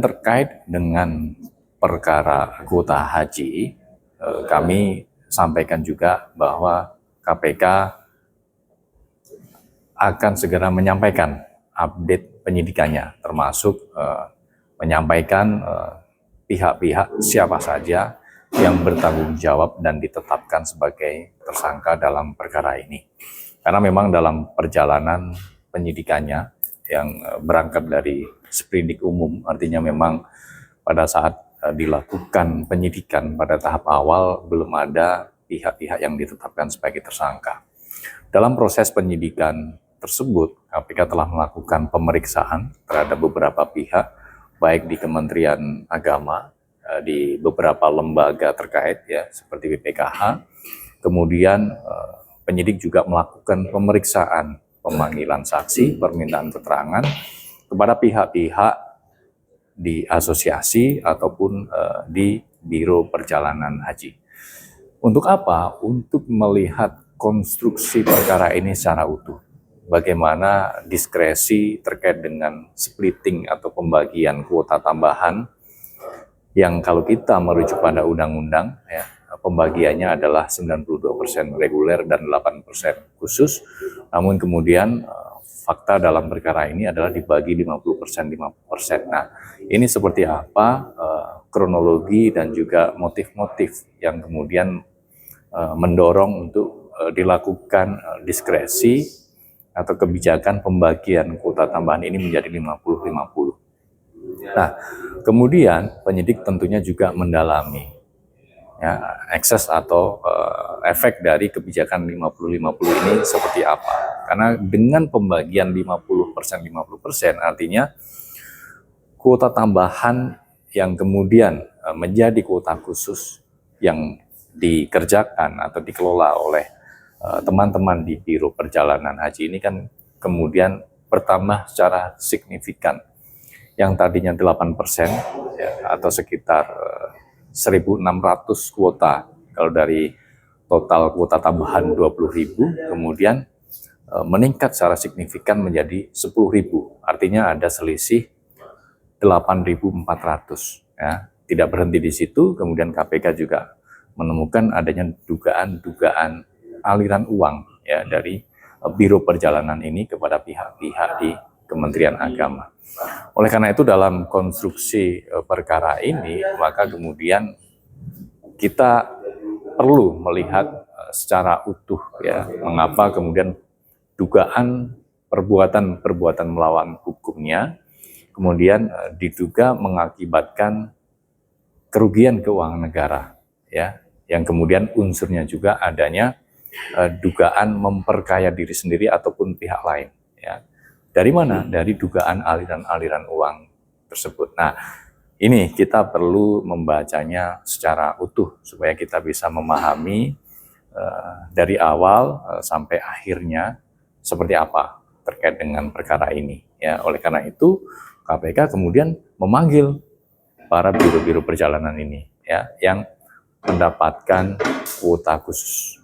Terkait dengan perkara kuota haji, kami sampaikan juga bahwa KPK akan segera menyampaikan update penyidikannya, termasuk menyampaikan pihak-pihak siapa saja yang bertanggung jawab dan ditetapkan sebagai tersangka dalam perkara ini. Karena memang dalam perjalanan penyidikannya yang berangkat dari sprindik umum, artinya memang pada saat dilakukan penyidikan pada tahap awal belum ada pihak-pihak yang ditetapkan sebagai tersangka. Dalam proses penyidikan tersebut, KPK telah melakukan pemeriksaan terhadap beberapa pihak, baik di Kementerian Agama, di beberapa lembaga terkait ya seperti BPKH, kemudian penyidik juga melakukan pemeriksaan pemanggilan saksi, permintaan keterangan kepada pihak-pihak di asosiasi ataupun di Biro Perjalanan Haji. Untuk apa? Untuk melihat konstruksi perkara ini secara utuh. Bagaimana diskresi terkait dengan splitting atau pembagian kuota tambahan yang kalau kita merujuk pada undang-undang ya, pembagiannya adalah 92% reguler dan 8% khusus. Namun kemudian fakta dalam perkara ini adalah dibagi 50%, 50%. Nah, ini seperti apa kronologi dan juga motif-motif yang kemudian mendorong untuk dilakukan diskresi atau kebijakan pembagian kuota tambahan ini menjadi 50-50. Nah, kemudian penyidik tentunya juga mendalami ya, ekses atau efek dari kebijakan 50-50 ini seperti apa. Karena dengan pembagian 50%, 50% artinya kuota tambahan yang kemudian menjadi kuota khusus yang dikerjakan atau dikelola oleh teman-teman di Biro Perjalanan Haji ini kan kemudian bertambah secara signifikan. Yang tadinya 8% ya, atau sekitar 1.600 kuota, kalau dari total kuota tambahan 20.000, kemudian meningkat secara signifikan menjadi 10.000, artinya ada selisih 8.400 ya. Tidak berhenti di situ, kemudian KPK juga menemukan adanya dugaan aliran uang ya dari Biro Perjalanan ini kepada pihak-pihak di Kementerian Agama. Oleh karena itu dalam konstruksi perkara ini, maka kemudian kita perlu melihat secara utuh ya, mengapa kemudian dugaan perbuatan melawan hukumnya kemudian diduga mengakibatkan kerugian keuangan negara ya, yang kemudian unsurnya juga adanya dugaan memperkaya diri sendiri ataupun pihak lain ya. Dari mana? Dari dugaan aliran-aliran uang tersebut. Nah, ini kita perlu membacanya secara utuh supaya kita bisa memahami dari awal sampai akhirnya seperti apa terkait dengan perkara ini ya. Oleh karena itu KPK kemudian memanggil para biro-biro perjalanan ini ya yang mendapatkan kuota khusus.